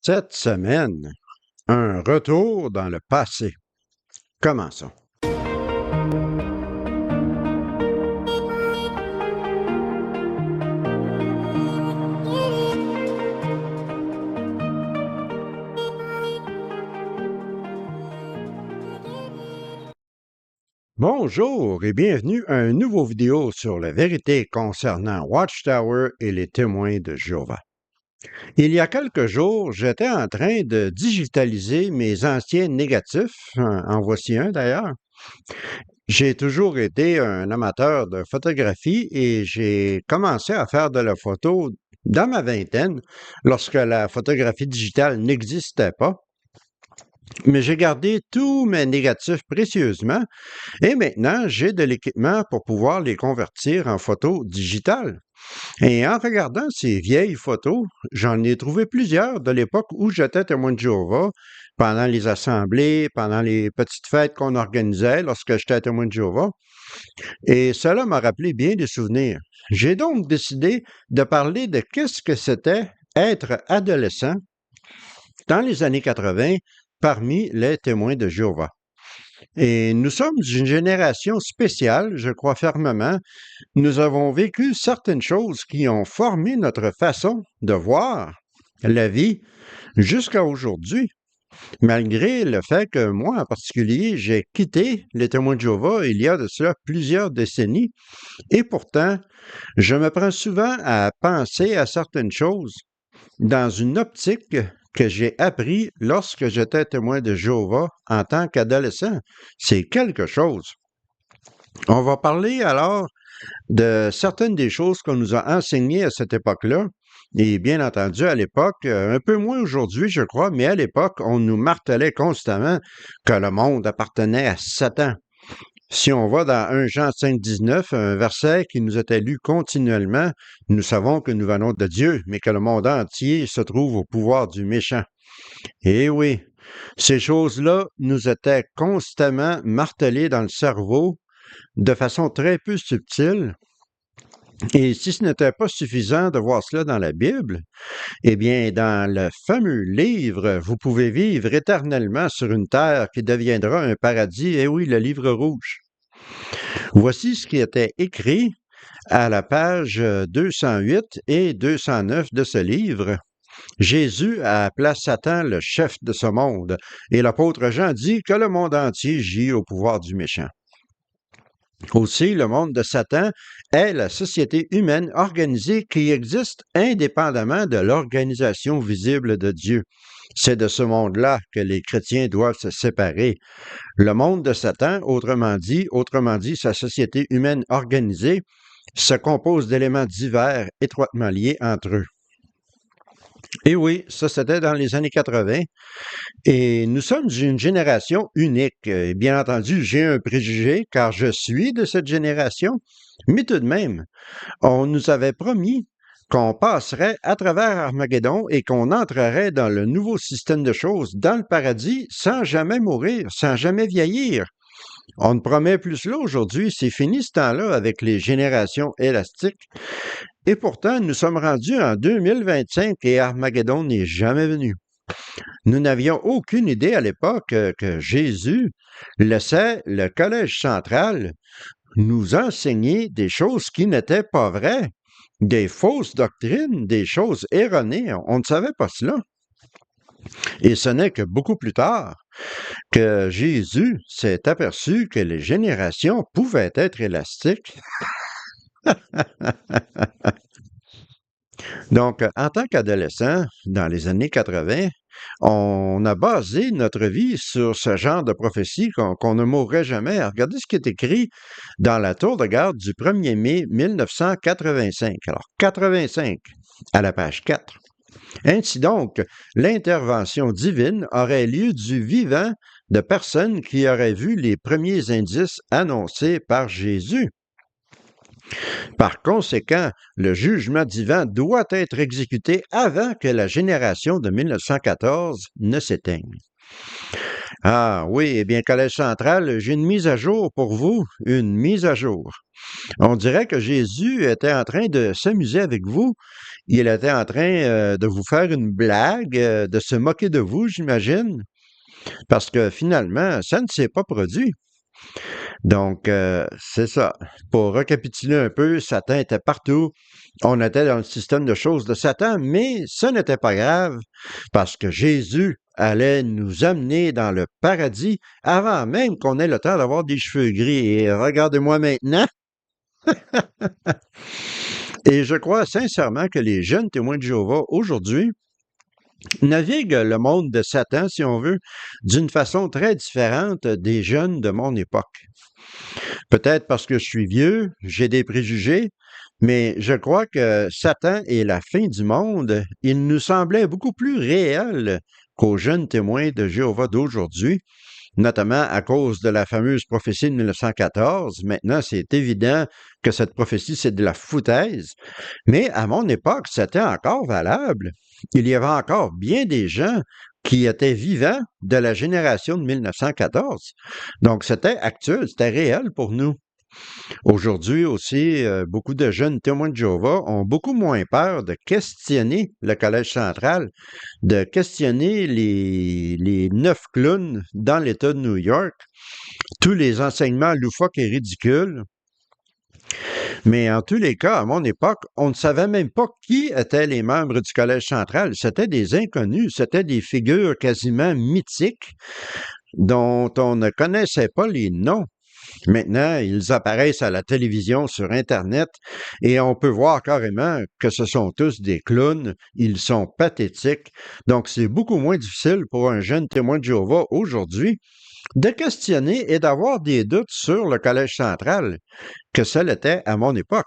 Cette semaine, un retour dans le passé. Commençons. Bonjour et bienvenue à une nouvelle vidéo sur la vérité concernant Watchtower et les témoins de Jéhovah. Il y a quelques jours, j'étais en train de digitaliser mes anciens négatifs, en voici un d'ailleurs. J'ai toujours été un amateur de photographie et j'ai commencé à faire de la photo dans ma vingtaine, lorsque la photographie digitale n'existait pas. Mais j'ai gardé tous mes négatifs précieusement et maintenant j'ai de l'équipement pour pouvoir les convertir en photos digitales. Et en regardant ces vieilles photos, j'en ai trouvé plusieurs de l'époque où j'étais témoin de Jéhovah, pendant les assemblées, pendant les petites fêtes qu'on organisait lorsque j'étais témoin de Jéhovah. Et cela m'a rappelé bien des souvenirs. J'ai donc décidé de parler de qu'est-ce que c'était être adolescent dans les années 80 parmi les témoins de Jéhovah. Et nous sommes une génération spéciale, je crois fermement. Nous avons vécu certaines choses qui ont formé notre façon de voir la vie jusqu'à aujourd'hui, malgré le fait que moi, en particulier, j'ai quitté les témoins de Jéhovah il y a de cela plusieurs décennies, et pourtant, je me prends souvent à penser à certaines choses dans une optique que j'ai appris lorsque j'étais témoin de Jéhovah en tant qu'adolescent. C'est quelque chose. On va parler alors de certaines des choses qu'on nous a enseignées à cette époque-là. Et bien entendu, à l'époque, un peu moins aujourd'hui, je crois, mais à l'époque, on nous martelait constamment que le monde appartenait à Satan. Si on va dans 1 Jean 5,19, un verset qui nous était lu continuellement, nous savons que nous venons de Dieu, mais que le monde entier se trouve au pouvoir du méchant. Eh oui, ces choses-là nous étaient constamment martelées dans le cerveau de façon très peu subtile. Et si ce n'était pas suffisant de voir cela dans la Bible, eh bien, dans le fameux livre « Vous pouvez vivre éternellement sur une terre qui deviendra un paradis », eh oui, le livre rouge. Voici ce qui était écrit à la page 208 et 209 de ce livre. Jésus appela Satan le chef de ce monde, et l'apôtre Jean dit que le monde entier gît au pouvoir du méchant. Aussi, le monde de Satan est la société humaine organisée qui existe indépendamment de l'organisation visible de Dieu. C'est de ce monde-là que les chrétiens doivent se séparer. Le monde de Satan, autrement dit, sa société humaine organisée, se compose d'éléments divers étroitement liés entre eux. Et oui, ça c'était dans les années 80. Et nous sommes une génération unique. Et bien entendu, j'ai un préjugé car je suis de cette génération, mais tout de même, on nous avait promis qu'on passerait à travers Armageddon et qu'on entrerait dans le nouveau système de choses, dans le paradis, sans jamais mourir, sans jamais vieillir. On ne promet plus cela aujourd'hui, c'est fini ce temps-là avec les générations élastiques. Et pourtant, nous sommes rendus en 2025 et Armageddon n'est jamais venu. Nous n'avions aucune idée à l'époque que Jésus laissait le collège central nous enseigner des choses qui n'étaient pas vraies, des fausses doctrines, des choses erronées. On ne savait pas cela. Et ce n'est que beaucoup plus tard que Jésus s'est aperçu que les générations pouvaient être élastiques. Donc, en tant qu'adolescent, dans les années 80, on a basé notre vie sur ce genre de prophétie qu'on ne mourrait jamais. Regardez ce qui est écrit dans la tour de garde du 1er mai 1985. Alors, 85 à la page 4. Ainsi donc, l'intervention divine aurait lieu du vivant de personnes qui auraient vu les premiers indices annoncés par Jésus. Par conséquent, le jugement divin doit être exécuté avant que la génération de 1914 ne s'éteigne. Ah oui, eh bien, Collège Central, j'ai une mise à jour pour vous, une mise à jour. On dirait que Jésus était en train de s'amuser avec vous. Il était en train de vous faire une blague, de se moquer de vous, j'imagine, parce que finalement, ça ne s'est pas produit. Donc, c'est ça. Pour récapituler un peu, Satan était partout. On était dans le système de choses de Satan, mais ce n'était pas grave parce que Jésus allait nous amener dans le paradis avant même qu'on ait le temps d'avoir des cheveux gris. Et regardez-moi maintenant. Et je crois sincèrement que les jeunes témoins de Jéhovah aujourd'hui naviguent le monde de Satan, si on veut, d'une façon très différente des jeunes de mon époque. Peut-être parce que je suis vieux, j'ai des préjugés, mais je crois que Satan est la fin du monde. Il nous semblait beaucoup plus réel qu'aux jeunes témoins de Jéhovah d'aujourd'hui, notamment à cause de la fameuse prophétie de 1914. Maintenant, c'est évident que cette prophétie, c'est de la foutaise. Mais à mon époque, c'était encore valable. Il y avait encore bien des gens qui étaient vivants de la génération de 1914. Donc, c'était actuel, c'était réel pour nous. Aujourd'hui aussi, beaucoup de jeunes témoins de Jéhovah ont beaucoup moins peur de questionner le Collège central, de questionner les 9 clowns dans l'État de New York, tous les enseignements loufoques et ridicules. Mais en tous les cas, à mon époque, on ne savait même pas qui étaient les membres du Collège central. C'était des inconnus, c'était des figures quasiment mythiques dont on ne connaissait pas les noms. Maintenant, ils apparaissent à la télévision, sur Internet, et on peut voir carrément que ce sont tous des clowns. Ils sont pathétiques. Donc, c'est beaucoup moins difficile pour un jeune témoin de Jéhovah aujourd'hui de questionner et d'avoir des doutes sur le Collège central que ça l'était à mon époque.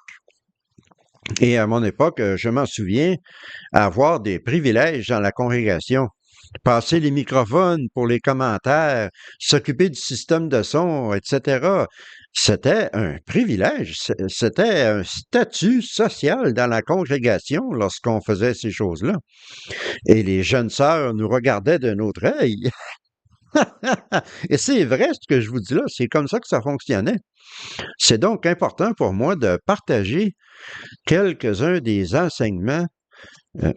Et à mon époque, je m'en souviens, avoir des privilèges dans la congrégation. Passer les microphones pour les commentaires, s'occuper du système de son, etc. C'était un privilège, c'était un statut social dans la congrégation lorsqu'on faisait ces choses-là. Et les jeunes sœurs nous regardaient d'un autre œil. Et c'est vrai ce que je vous dis là, c'est comme ça que ça fonctionnait. C'est donc important pour moi de partager quelques-uns des enseignements euh,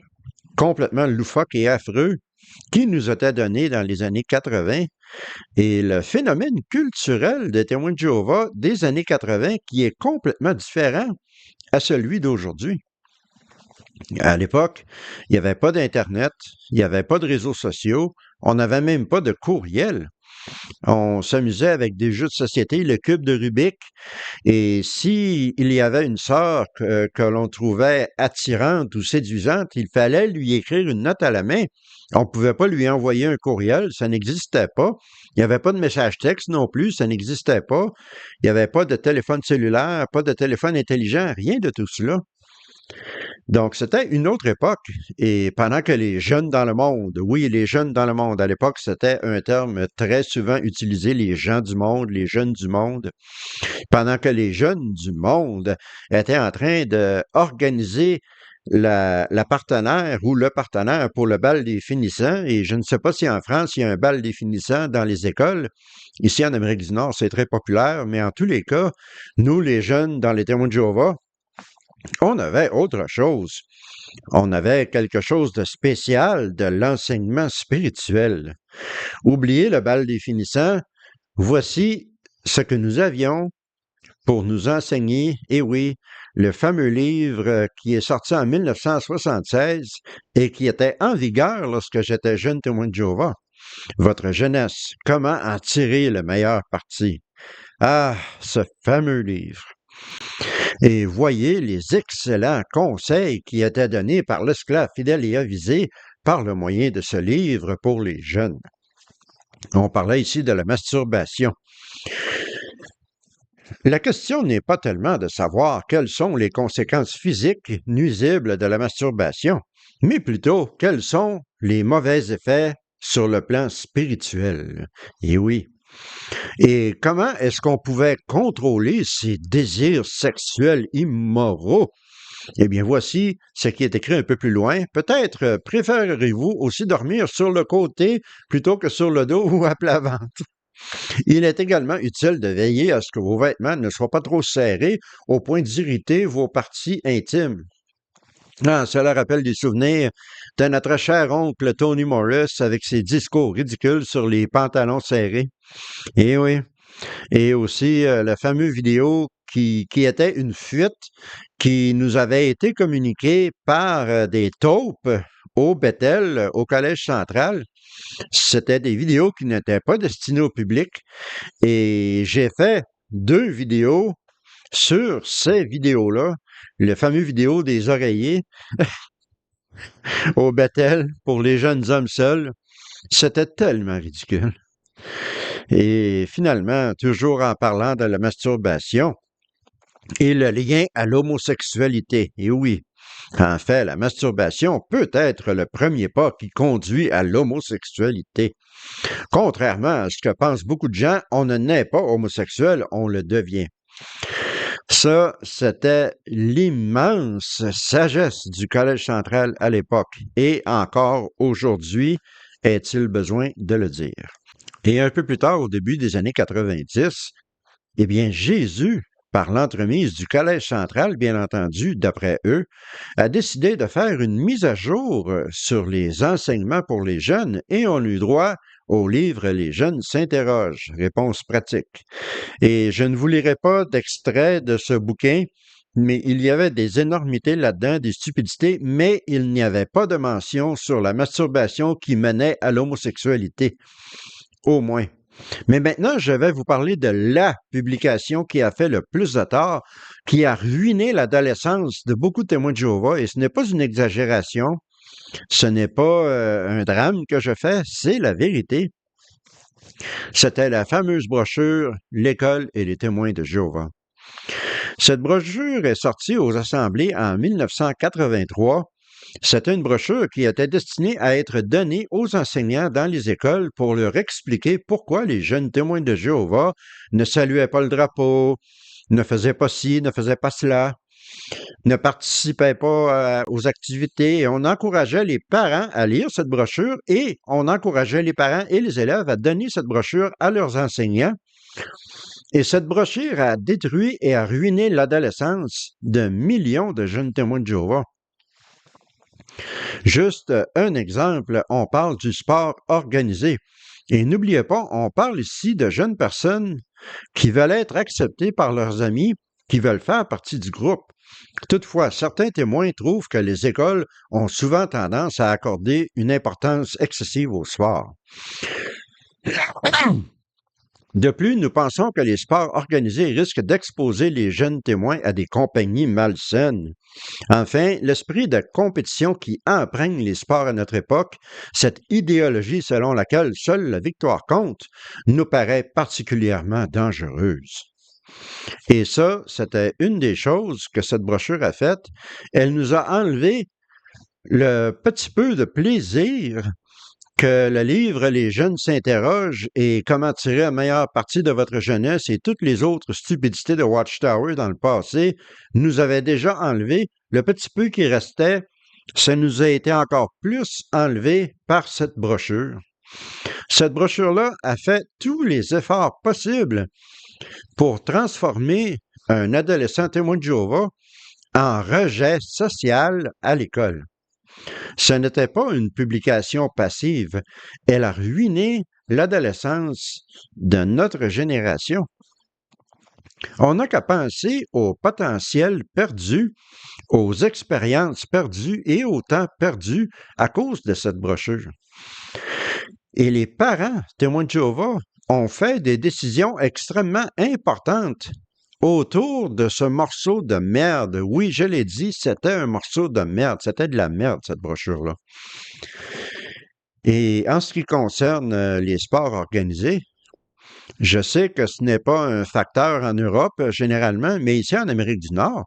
complètement loufoques et affreux qui nous étaient donnés dans les années 80 et le phénomène culturel des témoins de Jéhovah des années 80 qui est complètement différent à celui d'aujourd'hui. À l'époque, il n'y avait pas d'Internet, il n'y avait pas de réseaux sociaux, on n'avait même pas de courriel. On s'amusait avec des jeux de société, le cube de Rubik, et si il y avait une sœur que l'on trouvait attirante ou séduisante, il fallait lui écrire une note à la main. On ne pouvait pas lui envoyer un courriel, ça n'existait pas. Il n'y avait pas de message texte non plus, ça n'existait pas. Il n'y avait pas de téléphone cellulaire, pas de téléphone intelligent, rien de tout cela. Donc, c'était une autre époque. Et pendant que les jeunes dans le monde, oui, les jeunes dans le monde, à l'époque, c'était un terme très souvent utilisé, les gens du monde, les jeunes du monde. Pendant que les jeunes du monde étaient en train d'organiser la partenaire ou le partenaire pour le bal des finissants, et je ne sais pas si en France, il y a un bal des finissants dans les écoles. Ici, en Amérique du Nord, c'est très populaire, mais en tous les cas, nous, les jeunes dans les témoins de Jéhovah, on avait autre chose. On avait quelque chose de spécial, de l'enseignement spirituel. Oubliez le bal des finissants, voici ce que nous avions pour nous enseigner, et oui, le fameux livre qui est sorti en 1976 et qui était en vigueur lorsque j'étais jeune témoin de Jéhovah. Votre jeunesse, comment en tirer le meilleur parti? Ah, ce fameux livre. Et voyez les excellents conseils qui étaient donnés par l'esclave fidèle et avisé par le moyen de ce livre pour les jeunes. On parlait ici de la masturbation. La question n'est pas tellement de savoir quelles sont les conséquences physiques nuisibles de la masturbation, mais plutôt quels sont les mauvais effets sur le plan spirituel. Et oui. Et comment est-ce qu'on pouvait contrôler ces désirs sexuels immoraux? Eh bien, voici ce qui est écrit un peu plus loin. Peut-être préférerez-vous aussi dormir sur le côté plutôt que sur le dos ou à plat ventre. Il est également utile de veiller à ce que vos vêtements ne soient pas trop serrés au point d'irriter vos parties intimes. Ah, cela rappelle des souvenirs de notre cher oncle Tony Morris avec ses discours ridicules sur les pantalons serrés. Et oui. Et aussi la fameuse vidéo qui était une fuite qui nous avait été communiquée par des taupes au Bethel, au Collège central. C'était des vidéos qui n'étaient pas destinées au public. Et j'ai fait 2 vidéos sur ces vidéos-là, le fameux vidéo des oreillers au Bethel pour les jeunes hommes seuls. C'était tellement ridicule. Et finalement, toujours en parlant de la masturbation et le lien à l'homosexualité. Et oui, en fait, la masturbation peut être le premier pas qui conduit à l'homosexualité. Contrairement à ce que pensent beaucoup de gens, on ne naît pas homosexuel, on le devient. Ça, c'était l'immense sagesse du Collège central à l'époque. Et encore aujourd'hui, est-il besoin de le dire. Et un peu plus tard, au début des années 90, eh bien, Jésus, par l'entremise du Collège central, bien entendu, d'après eux, a décidé de faire une mise à jour sur les enseignements pour les jeunes et on eut droit au livre Les jeunes s'interrogent, réponse pratique. Et je ne vous lirai pas d'extrait de ce bouquin, mais il y avait des énormités là-dedans, des stupidités, mais il n'y avait pas de mention sur la masturbation qui menait à l'homosexualité, au moins. Mais maintenant, je vais vous parler de la publication qui a fait le plus de tort, qui a ruiné l'adolescence de beaucoup de témoins de Jéhovah, et ce n'est pas une exagération, ce n'est pas un drame que je fais, c'est la vérité. C'était la fameuse brochure L'École et les témoins de Jéhovah. Cette brochure est sortie aux assemblées en 1983. C'était une brochure qui était destinée à être donnée aux enseignants dans les écoles pour leur expliquer pourquoi les jeunes témoins de Jéhovah ne saluaient pas le drapeau, ne faisaient pas ci, ne faisaient pas cela, ne participaient pas aux activités. Et on encourageait les parents à lire cette brochure et on encourageait les parents et les élèves à donner cette brochure à leurs enseignants. Et cette brochure a détruit et a ruiné l'adolescence de millions de jeunes témoins de Jéhovah. Juste un exemple, on parle du sport organisé. Et n'oubliez pas, on parle ici de jeunes personnes qui veulent être acceptées par leurs amis, qui veulent faire partie du groupe. Toutefois, certains témoins trouvent que les écoles ont souvent tendance à accorder une importance excessive au sport. De plus, nous pensons que les sports organisés risquent d'exposer les jeunes témoins à des compagnies malsaines. Enfin, l'esprit de compétition qui imprègne les sports à notre époque, cette idéologie selon laquelle seule la victoire compte, nous paraît particulièrement dangereuse. Et ça, c'était une des choses que cette brochure a faites. Elle nous a enlevé le petit peu de plaisir que le livre Les jeunes s'interrogent et comment tirer la meilleure partie de votre jeunesse et toutes les autres stupidités de Watchtower dans le passé nous avait déjà enlevé. Le petit peu qui restait, ça nous a été encore plus enlevé par cette brochure. Cette brochure-là a fait tous les efforts possibles pour transformer un adolescent témoin de Jéhovah en rejet social à l'école. Ce n'était pas une publication passive. Elle a ruiné l'adolescence de notre génération. On n'a qu'à penser au potentiel perdu, aux expériences perdues et au temps perdu à cause de cette brochure. Et les parents témoins de Jéhovah ont fait des décisions extrêmement importantes autour de ce morceau de merde. Oui, je l'ai dit, c'était un morceau de merde. C'était de la merde, cette brochure-là. Et en ce qui concerne les sports organisés, je sais que ce n'est pas un facteur en Europe généralement, mais ici en Amérique du Nord,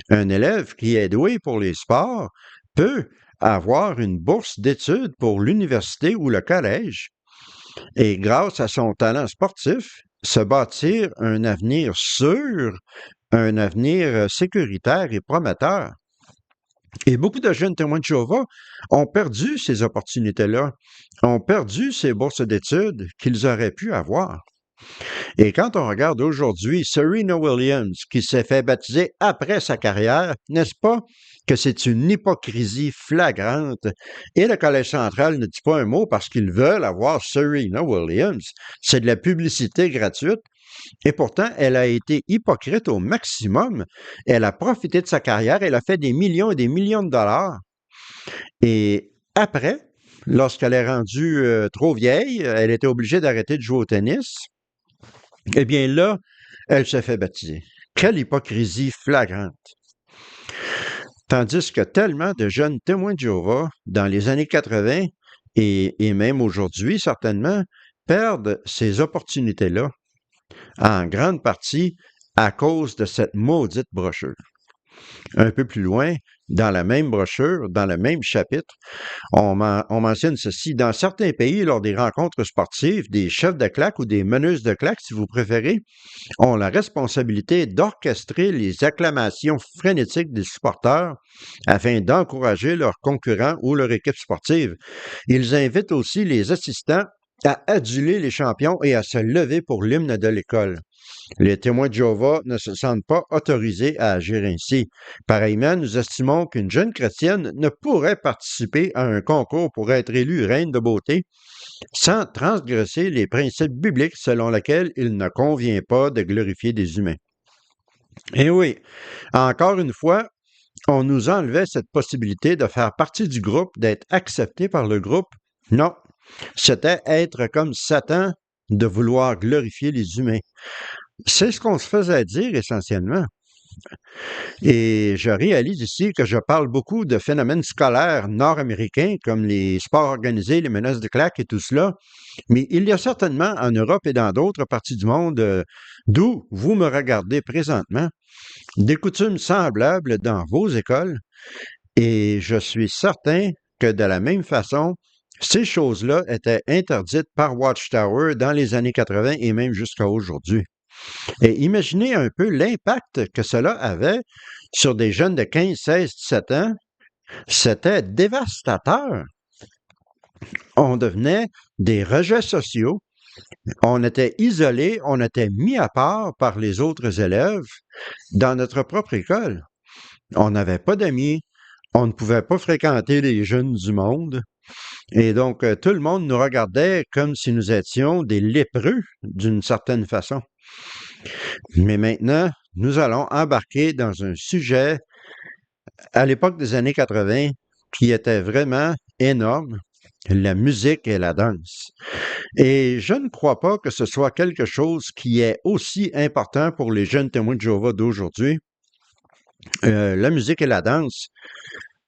un élève qui est doué pour les sports peut avoir une bourse d'études pour l'université ou le collège et grâce à son talent sportif, se bâtir un avenir sûr, un avenir sécuritaire et prometteur. Et beaucoup de jeunes témoins de Jéhovah ont perdu ces opportunités-là, ont perdu ces bourses d'études qu'ils auraient pu avoir. Et quand on regarde aujourd'hui Serena Williams, qui s'est fait baptiser après sa carrière, n'est-ce pas que c'est une hypocrisie flagrante? Et le Collège central ne dit pas un mot parce qu'ils veulent avoir Serena Williams. C'est de la publicité gratuite. Et pourtant, elle a été hypocrite au maximum. Elle a profité de sa carrière, elle a fait des millions et des millions de dollars. Et après, lorsqu'elle est rendue trop vieille, elle était obligée d'arrêter de jouer au tennis. Eh bien là, elle se fait baptiser. Quelle hypocrisie flagrante. Tandis que tellement de jeunes témoins de Jéhovah, dans les années 80 et même aujourd'hui certainement, perdent ces opportunités-là, en grande partie à cause de cette maudite brochure. Un peu plus loin, dans la même brochure, dans le même chapitre, on mentionne ceci. Dans certains pays, lors des rencontres sportives, des chefs de claque ou des meneuses de claque, si vous préférez, ont la responsabilité d'orchestrer les acclamations frénétiques des supporters afin d'encourager leurs concurrents ou leur équipe sportive. Ils invitent aussi les assistants à aduler les champions et à se lever pour l'hymne de l'école. Les témoins de Jéhovah ne se sentent pas autorisés à agir ainsi. Pareillement, nous estimons qu'une jeune chrétienne ne pourrait participer à un concours pour être élue reine de beauté sans transgresser les principes bibliques selon lesquels il ne convient pas de glorifier des humains. Et oui, encore une fois, on nous enlevait cette possibilité de faire partie du groupe, d'être accepté par le groupe. Non, c'était être comme Satan, de vouloir glorifier les humains. C'est ce qu'on se faisait dire essentiellement. Et je réalise ici que je parle beaucoup de phénomènes scolaires nord-américains comme les sports organisés, les menaces de claque et tout cela, mais il y a certainement en Europe et dans d'autres parties du monde d'où vous me regardez présentement des coutumes semblables dans vos écoles et je suis certain que de la même façon, ces choses-là étaient interdites par Watchtower dans les années 80 et même jusqu'à aujourd'hui. Et imaginez un peu l'impact que cela avait sur des jeunes de 15, 16, 17 ans. C'était dévastateur. On devenait des rejets sociaux. On était isolés, on était mis à part par les autres élèves dans notre propre école. On n'avait pas d'amis, on ne pouvait pas fréquenter les jeunes du monde. Et donc, tout le monde nous regardait comme si nous étions des lépreux d'une certaine façon. Mais maintenant, nous allons embarquer dans un sujet à l'époque des années 80 qui était vraiment énorme, la musique et la danse. Et je ne crois pas que ce soit quelque chose qui est aussi important pour les jeunes témoins de Jéhovah d'aujourd'hui. La musique et la danse,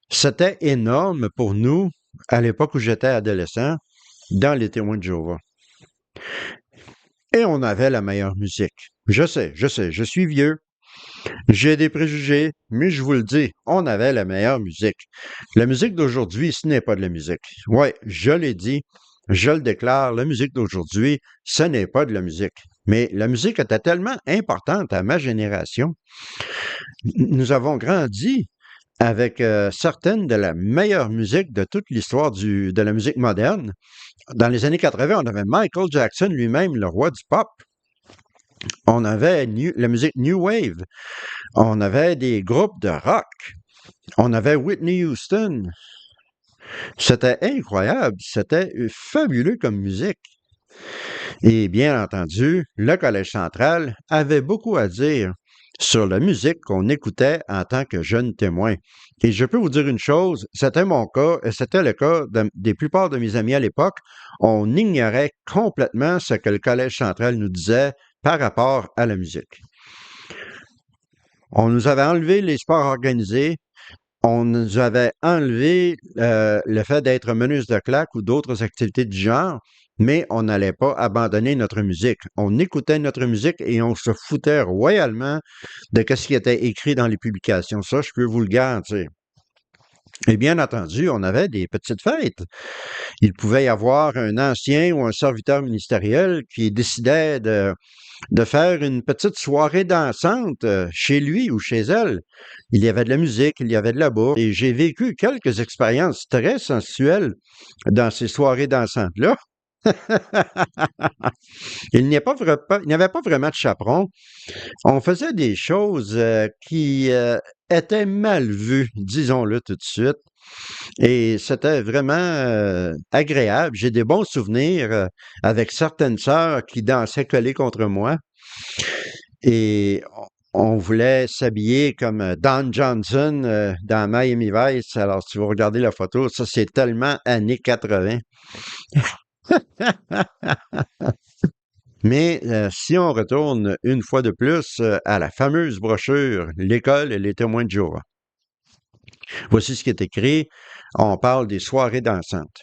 c'était énorme pour nous à l'époque où j'étais adolescent dans les témoins de Jéhovah. Et on avait la meilleure musique. Je sais, je suis vieux. J'ai des préjugés, mais je vous le dis, on avait la meilleure musique. La musique d'aujourd'hui, ce n'est pas de la musique. Oui, je l'ai dit, je le déclare, la musique d'aujourd'hui, ce n'est pas de la musique. Mais la musique était tellement importante à ma génération. Nous avons grandi avec certaines de la meilleure musique de toute l'histoire de la musique moderne. Dans les années 80, on avait Michael Jackson lui-même, le roi du pop. On avait la musique New Wave. On avait des groupes de rock. On avait Whitney Houston. C'était incroyable. C'était fabuleux comme musique. Et bien entendu, le Collège central avait beaucoup à dire sur la musique qu'on écoutait en tant que jeune témoin. Et je peux vous dire une chose, c'était mon cas, et c'était le cas des plupart de mes amis à l'époque. On ignorait complètement ce que le Collège central nous disait par rapport à la musique. On nous avait enlevé les sports organisés, on nous avait enlevé le fait d'être meneuse de claque ou d'autres activités du genre, mais on n'allait pas abandonner notre musique. On écoutait notre musique et on se foutait royalement de ce qui était écrit dans les publications. Ça, je peux vous le garantir. Et bien entendu, on avait des petites fêtes. Il pouvait y avoir un ancien ou un serviteur ministériel qui décidait de faire une petite soirée dansante chez lui ou chez elle. Il y avait de la musique, il y avait de la bourre, et j'ai vécu quelques expériences très sensuelles dans ces soirées dansantes-là. Il n'y avait pas vraiment de chaperon. On faisait des choses qui étaient mal vues, disons-le tout de suite. Et c'était vraiment agréable. J'ai des bons souvenirs avec certaines sœurs qui dansaient collées contre moi. Et on voulait s'habiller comme Don Johnson dans Miami Vice. Alors, si vous regardez la photo, ça, c'est tellement années 80. Mais si on retourne une fois de plus à la fameuse brochure L'école et les témoins de Jéhovah. Voici ce qui est écrit. On parle des soirées dansantes.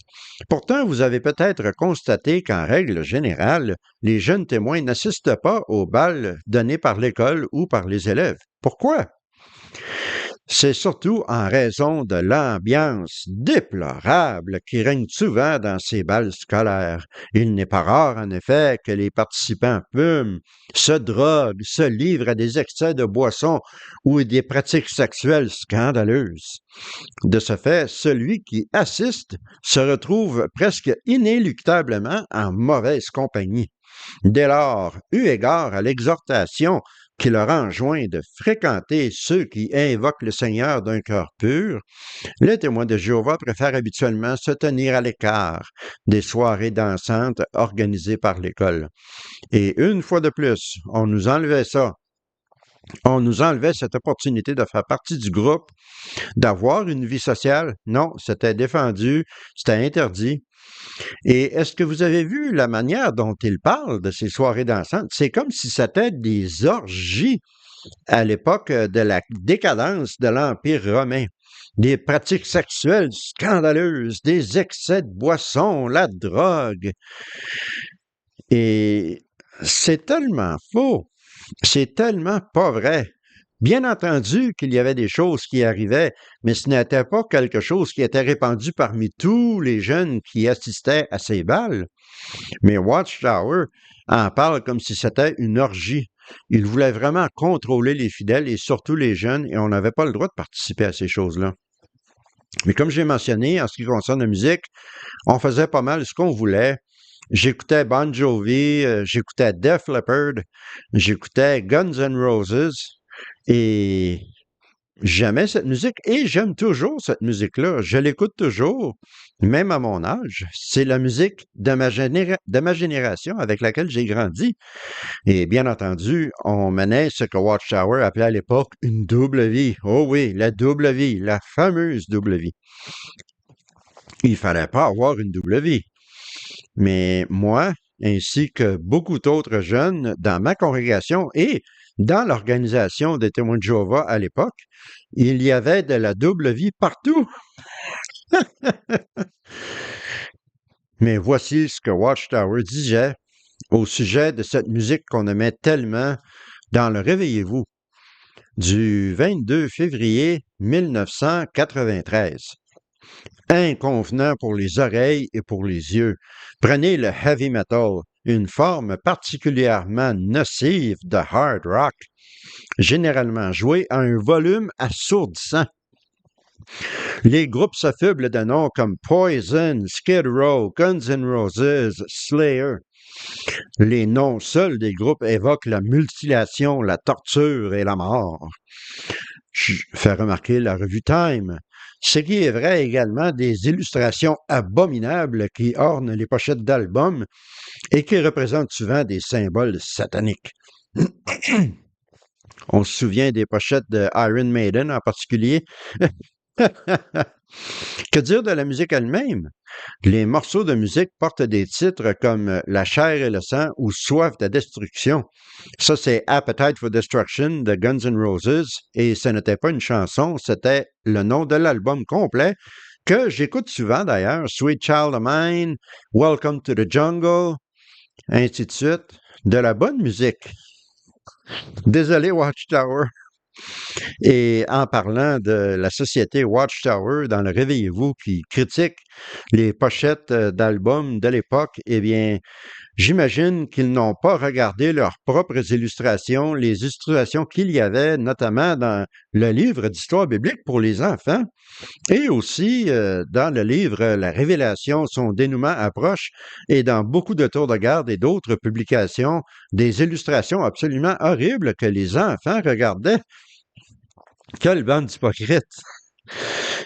Pourtant, vous avez peut-être constaté qu'en règle générale, les jeunes témoins n'assistent pas aux bals donnés par l'école ou par les élèves. Pourquoi? C'est surtout en raison de l'ambiance déplorable qui règne souvent dans ces bals scolaires. Il n'est pas rare, en effet, que les participants fument, se droguent, se livrent à des excès de boissons ou à des pratiques sexuelles scandaleuses. De ce fait, celui qui assiste se retrouve presque inéluctablement en mauvaise compagnie. Dès lors, eu égard à l'exhortation qui leur enjoint de fréquenter ceux qui invoquent le Seigneur d'un cœur pur, les témoins de Jéhovah préfèrent habituellement se tenir à l'écart des soirées dansantes organisées par l'école. Et une fois de plus, on nous enlevait ça. On nous enlevait cette opportunité de faire partie du groupe, d'avoir une vie sociale. Non, c'était défendu, c'était interdit. Et est-ce que vous avez vu la manière dont il parle de ces soirées dansantes? C'est comme si c'était des orgies à l'époque de la décadence de l'Empire romain. Des pratiques sexuelles scandaleuses, des excès de boissons, la drogue. Et c'est tellement faux. C'est tellement pas vrai. Bien entendu qu'il y avait des choses qui arrivaient, mais ce n'était pas quelque chose qui était répandu parmi tous les jeunes qui assistaient à ces bals. Mais Watchtower en parle comme si c'était une orgie. Il voulait vraiment contrôler les fidèles et surtout les jeunes, et on n'avait pas le droit de participer à ces choses-là. Mais comme j'ai mentionné, en ce qui concerne la musique, on faisait pas mal ce qu'on voulait. J'écoutais Bon Jovi, j'écoutais Def Leppard, j'écoutais Guns N' Roses et j'aimais cette musique et j'aime toujours cette musique-là. Je l'écoute toujours, même à mon âge. C'est la musique de ma génération avec laquelle j'ai grandi. Et bien entendu, on menait ce que Watchtower appelait à l'époque une double vie. Oh oui, la double vie, la fameuse double vie. Il fallait pas avoir une double vie. Mais moi, ainsi que beaucoup d'autres jeunes dans ma congrégation et dans l'organisation des témoins de Jéhovah à l'époque, il y avait de la double vie partout. Mais voici ce que Watchtower disait au sujet de cette musique qu'on aimait tellement dans le Réveillez-vous du 22 février 1993. Inconvenant pour les oreilles et pour les yeux. Prenez le heavy metal, une forme particulièrement nocive de hard rock, généralement joué à un volume assourdissant. Les groupes s'affublent de noms comme Poison, Skid Row, Guns N' Roses, Slayer. Les noms seuls des groupes évoquent la mutilation, la torture et la mort. Je fais remarquer la revue Time. Ce qui est vrai également des illustrations abominables qui ornent les pochettes d'albums et qui représentent souvent des symboles sataniques. On se souvient des pochettes de Iron Maiden en particulier. Que dire de la musique elle-même? Les morceaux de musique portent des titres comme La chair et le sang ou Soif de destruction. Ça, c'est Appetite for Destruction de Guns N' Roses et ce n'était pas une chanson, c'était le nom de l'album complet que j'écoute souvent d'ailleurs. Sweet Child of Mine, Welcome to the Jungle, ainsi de suite. De la bonne musique. Désolé, Watchtower. Et en parlant de la société Watchtower dans le Réveillez-vous qui critique les pochettes d'albums de l'époque, eh bien, j'imagine qu'ils n'ont pas regardé leurs propres illustrations, les illustrations qu'il y avait notamment dans le livre d'histoire biblique pour les enfants et aussi dans le livre La Révélation, son dénouement approche et dans beaucoup de tours de garde et d'autres publications, des illustrations absolument horribles que les enfants regardaient. Quelle bande d'hypocrites!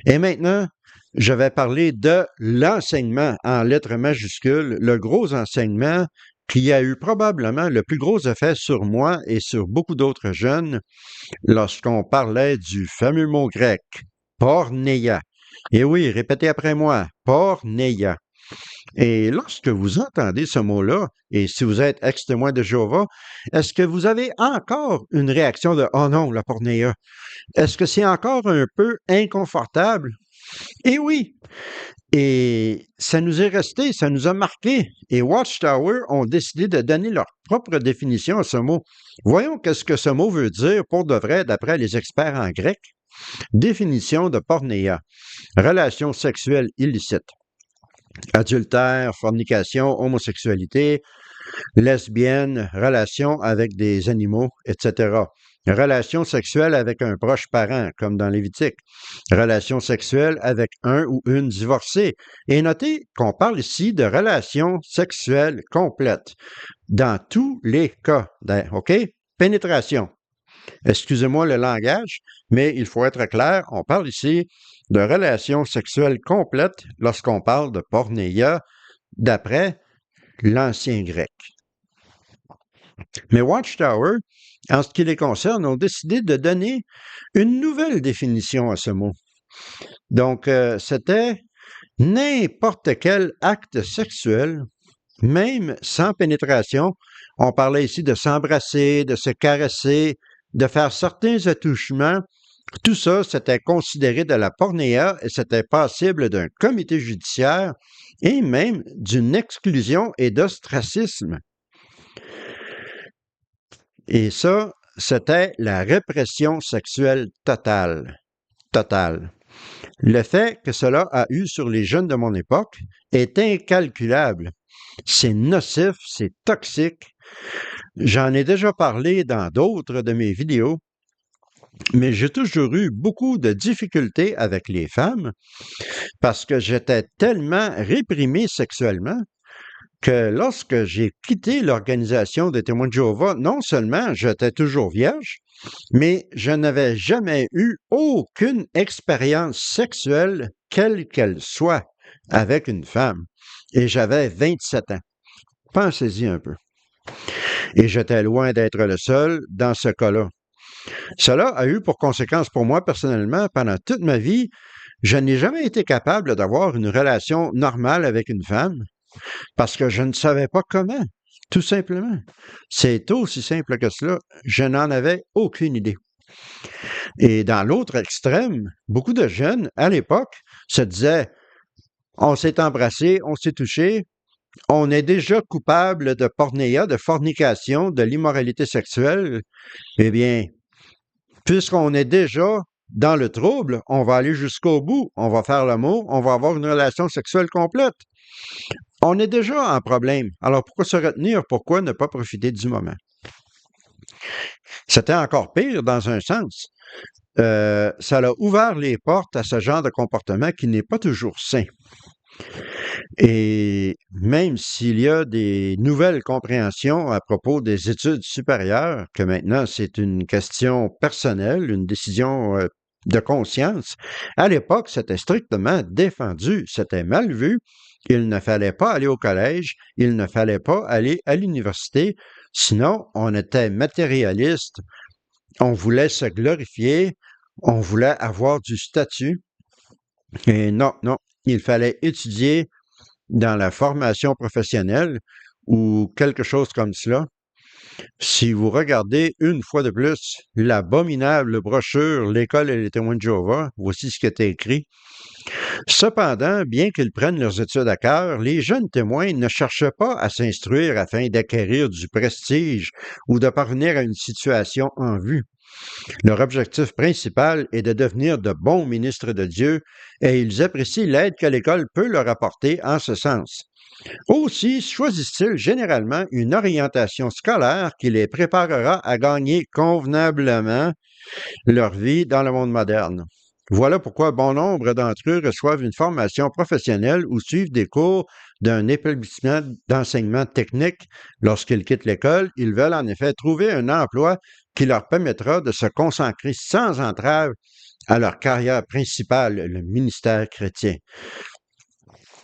Et maintenant, je vais parler de l'enseignement en lettres majuscules, le gros enseignement qui a eu probablement le plus gros effet sur moi et sur beaucoup d'autres jeunes lorsqu'on parlait du fameux mot grec, porneia. Et oui, répétez après moi, porneia. Et lorsque vous entendez ce mot-là, et si vous êtes ex-témoin de Jéhovah, est-ce que vous avez encore une réaction de « Oh non, la porneia » ? Est-ce que c'est encore un peu inconfortable? Eh oui! Et ça nous est resté, ça nous a marqué. Et Watchtower ont décidé de donner leur propre définition à ce mot. Voyons qu'est-ce que ce mot veut dire pour de vrai d'après les experts en grec. Définition de pornéia. Relation sexuelle illicite. Adultère, fornication, homosexualité, lesbienne, relation avec des animaux, etc. Relation sexuelle avec un proche parent, comme dans Lévitique. Relation sexuelle avec un ou une divorcée. Et notez qu'on parle ici de relation sexuelle complète, dans tous les cas. OK? Pénétration. Excusez-moi le langage, mais il faut être clair, on parle ici de relation sexuelle complète lorsqu'on parle de pornéia d'après l'ancien grec. Mais Watchtower, en ce qui les concerne, ont décidé de donner une nouvelle définition à ce mot. Donc, c'était n'importe quel acte sexuel, même sans pénétration. On parlait ici de s'embrasser, de se caresser, de faire certains attouchements. Tout ça, c'était considéré de la pornéa et c'était passible d'un comité judiciaire et même d'une exclusion et d'ostracisme. Et ça, c'était la répression sexuelle totale. Totale. L'effet que cela a eu sur les jeunes de mon époque est incalculable. C'est nocif, c'est toxique. J'en ai déjà parlé dans d'autres de mes vidéos, mais j'ai toujours eu beaucoup de difficultés avec les femmes parce que j'étais tellement réprimé sexuellement que lorsque j'ai quitté l'organisation des témoins de Jéhovah, non seulement j'étais toujours vierge, mais je n'avais jamais eu aucune expérience sexuelle, quelle qu'elle soit, avec une femme. Et j'avais 27 ans. Pensez-y un peu. Et j'étais loin d'être le seul dans ce cas-là. Cela a eu pour conséquence pour moi personnellement, pendant toute ma vie, je n'ai jamais été capable d'avoir une relation normale avec une femme parce que je ne savais pas comment, tout simplement. C'est aussi simple que cela. Je n'en avais aucune idée. Et dans l'autre extrême, beaucoup de jeunes, à l'époque, se disaient « On s'est embrassé, on s'est touché, on est déjà coupable de pornéia, de fornication, de l'immoralité sexuelle. Eh bien, puisqu'on est déjà dans le trouble, on va aller jusqu'au bout, on va faire l'amour, on va avoir une relation sexuelle complète. On est déjà en problème. Alors pourquoi se retenir? Pourquoi ne pas profiter du moment? » C'était encore pire dans un sens. Ça a ouvert les portes à ce genre de comportement qui n'est pas toujours sain. Et même s'il y a des nouvelles compréhensions à propos des études supérieures, que maintenant c'est une question personnelle, une décision de conscience, à l'époque c'était strictement défendu, c'était mal vu. Il ne fallait pas aller au collège, il ne fallait pas aller à l'université, sinon on était matérialiste, on voulait se glorifier, on voulait avoir du statut. Et non, il fallait étudier dans la formation professionnelle ou quelque chose comme cela. Si vous regardez une fois de plus l'abominable brochure « L'École et les témoins de Jéhovah », voici ce qui était écrit. Cependant, bien qu'ils prennent leurs études à cœur, les jeunes témoins ne cherchent pas à s'instruire afin d'acquérir du prestige ou de parvenir à une situation en vue. Leur objectif principal est de devenir de bons ministres de Dieu et ils apprécient l'aide que l'école peut leur apporter en ce sens. Aussi choisissent-ils généralement une orientation scolaire qui les préparera à gagner convenablement leur vie dans le monde moderne. Voilà pourquoi bon nombre d'entre eux reçoivent une formation professionnelle ou suivent des cours d'un établissement d'enseignement technique. Lorsqu'ils quittent l'école, ils veulent en effet trouver un emploi qui leur permettra de se consacrer sans entrave à leur carrière principale, le ministère chrétien.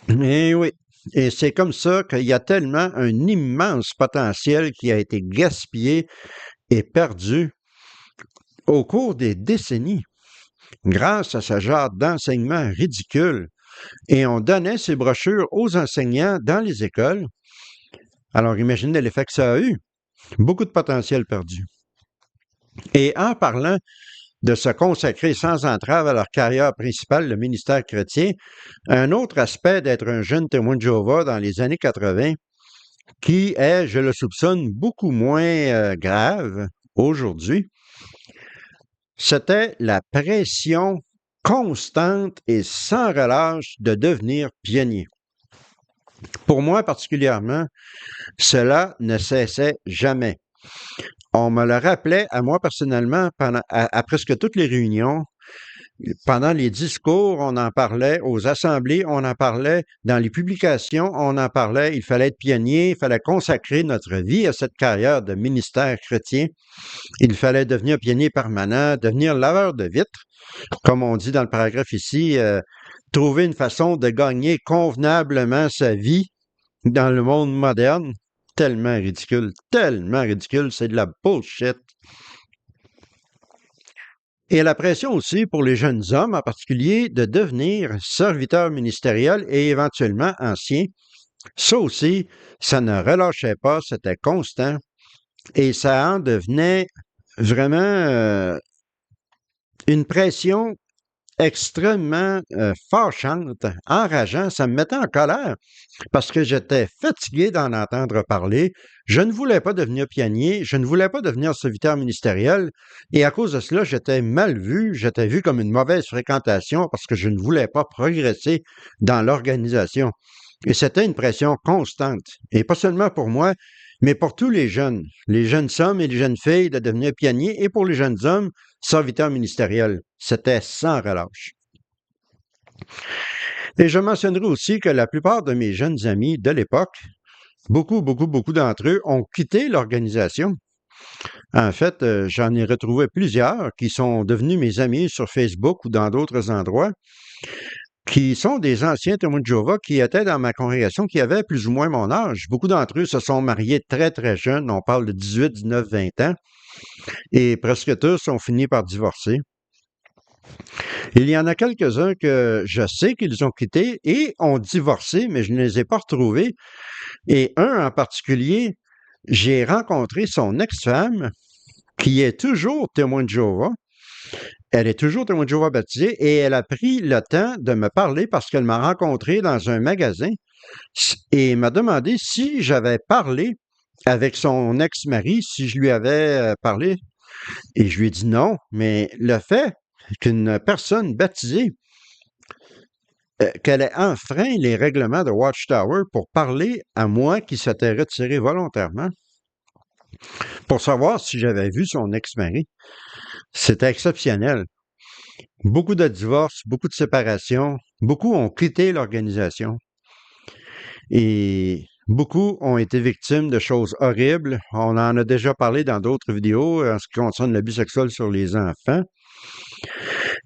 Et oui, et c'est comme ça qu'il y a tellement un immense potentiel qui a été gaspillé et perdu au cours des décennies grâce à ce genre d'enseignement ridicule. Et on donnait ces brochures aux enseignants dans les écoles. Alors imaginez l'effet que ça a eu. Beaucoup de potentiel perdu. Et en parlant de se consacrer sans entrave à leur carrière principale, le ministère chrétien, un autre aspect d'être un jeune témoin de Jéhovah dans les années 80, qui est, je le soupçonne, beaucoup moins grave aujourd'hui, c'était la pression constante et sans relâche de devenir pionnier. Pour moi particulièrement, cela ne cessait jamais. On me le rappelait à moi personnellement à presque toutes les réunions. Pendant les discours, on en parlait, aux assemblées, on en parlait, dans les publications, on en parlait. Il fallait être pionnier, il fallait consacrer notre vie à cette carrière de ministère chrétien. Il fallait devenir pionnier permanent, devenir laveur de vitres, comme on dit dans le paragraphe ici, trouver une façon de gagner convenablement sa vie dans le monde moderne. Tellement ridicule, c'est de la bullshit. Et la pression aussi pour les jeunes hommes, en particulier, de devenir serviteurs ministériels et éventuellement anciens. Ça aussi, ça ne relâchait pas, c'était constant et ça en devenait vraiment une pression extrêmement fâchante, enrageante. Ça me mettait en colère parce que j'étais fatigué d'en entendre parler. Je ne voulais pas devenir pionnier, je ne voulais pas devenir serviteur ministériel et à cause de cela, j'étais mal vu, j'étais vu comme une mauvaise fréquentation parce que je ne voulais pas progresser dans l'organisation. Et c'était une pression constante, et pas seulement pour moi, mais pour tous les jeunes hommes et les jeunes filles de devenir pionniers, et pour les jeunes hommes, serviteurs ministériels. C'était sans relâche. Et je mentionnerai aussi que la plupart de mes jeunes amis de l'époque, beaucoup d'entre eux ont quitté l'organisation. En fait, j'en ai retrouvé plusieurs qui sont devenus mes amis sur Facebook ou dans d'autres endroits, qui sont des anciens témoins de Jéhovah qui étaient dans ma congrégation, qui avaient plus ou moins mon âge. Beaucoup d'entre eux se sont mariés très jeunes, on parle de 18, 19, 20 ans, et presque tous ont fini par divorcer. Il y en a quelques-uns que je sais qu'ils ont quittés et ont divorcé, mais je ne les ai pas retrouvés. Et un en particulier, j'ai rencontré son ex-femme, qui est toujours témoin de Jéhovah. Elle est toujours témoin de Jéhovah baptisée et elle a pris le temps de me parler parce qu'elle m'a rencontré dans un magasin et m'a demandé si j'avais parlé avec son ex-mari, si je lui avais parlé. Et je lui ai dit non, mais le fait qu'une personne baptisée, qu'elle ait enfreint les règlements de Watchtower pour parler à moi qui s'était retiré volontairement, pour savoir si j'avais vu son ex-mari, c'était exceptionnel. Beaucoup de divorces, beaucoup de séparations, beaucoup ont quitté l'organisation et beaucoup ont été victimes de choses horribles. On en a déjà parlé dans d'autres vidéos en ce qui concerne l'abus sexuel sur les enfants.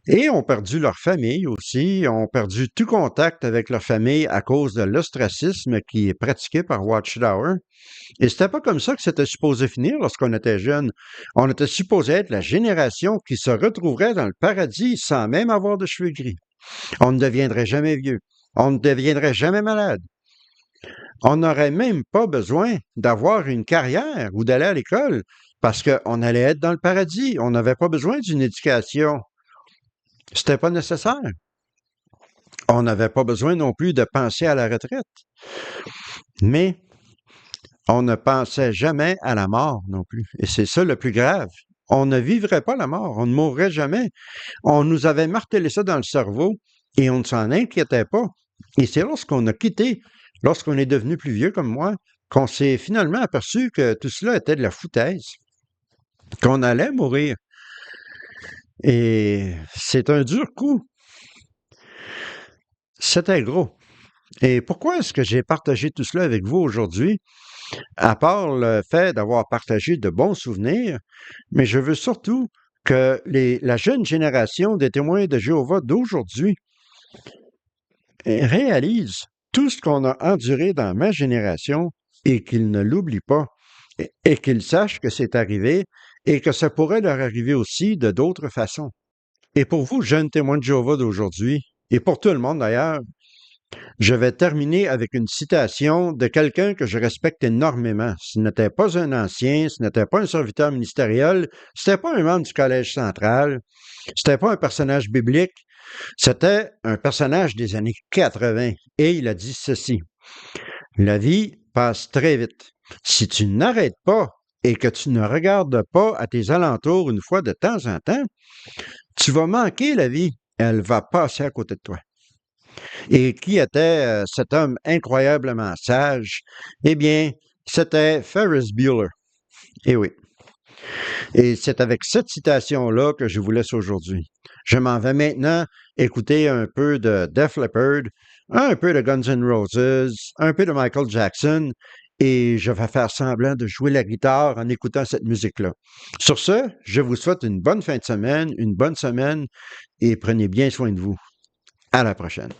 Et ont perdu leur famille aussi, ont perdu tout contact avec leur famille à cause de l'ostracisme qui est pratiqué par Watchtower. Et c'était pas comme ça que c'était supposé finir lorsqu'on était jeune. On était supposé être la génération qui se retrouverait dans le paradis sans même avoir de cheveux gris. On ne deviendrait jamais vieux. On ne deviendrait jamais malade. On n'aurait même pas besoin d'avoir une carrière ou d'aller à l'école parce qu'on allait être dans le paradis. On n'avait pas besoin d'une éducation. C'était pas nécessaire. On n'avait pas besoin non plus de penser à la retraite. Mais on ne pensait jamais à la mort non plus. Et c'est ça le plus grave. On ne vivrait pas la mort, on ne mourrait jamais. On nous avait martelé ça dans le cerveau et on ne s'en inquiétait pas. Et c'est lorsqu'on a quitté, lorsqu'on est devenu plus vieux comme moi, qu'on s'est finalement aperçu que tout cela était de la foutaise, qu'on allait mourir. Et c'est un dur coup. C'était gros. Et pourquoi est-ce que j'ai partagé tout cela avec vous aujourd'hui? À part le fait d'avoir partagé de bons souvenirs, mais je veux surtout que la jeune génération des témoins de Jéhovah d'aujourd'hui réalise tout ce qu'on a enduré dans ma génération et qu'ils ne l'oublient pas et qu'ils sachent que c'est arrivé et que ça pourrait leur arriver aussi de d'autres façons. Et pour vous, jeunes témoins de Jéhovah d'aujourd'hui, et pour tout le monde d'ailleurs, je vais terminer avec une citation de quelqu'un que je respecte énormément. Ce n'était pas un ancien, ce n'était pas un serviteur ministériel, ce n'était pas un membre du Collège central, ce n'était pas un personnage biblique, c'était un personnage des années 80. Et il a dit ceci: la vie passe très vite. Si tu n'arrêtes pas et que tu ne regardes pas à tes alentours une fois de temps en temps, tu vas manquer la vie. Elle va passer à côté de toi. Et qui était cet homme incroyablement sage? Eh bien, c'était Ferris Bueller. Eh oui. Et c'est avec cette citation-là que je vous laisse aujourd'hui. Je m'en vais maintenant écouter un peu de Def Leppard, un peu de Guns N' Roses, un peu de Michael Jackson, et je vais faire semblant de jouer la guitare en écoutant cette musique-là. Sur ce, je vous souhaite une bonne fin de semaine, une bonne semaine, et prenez bien soin de vous. À la prochaine.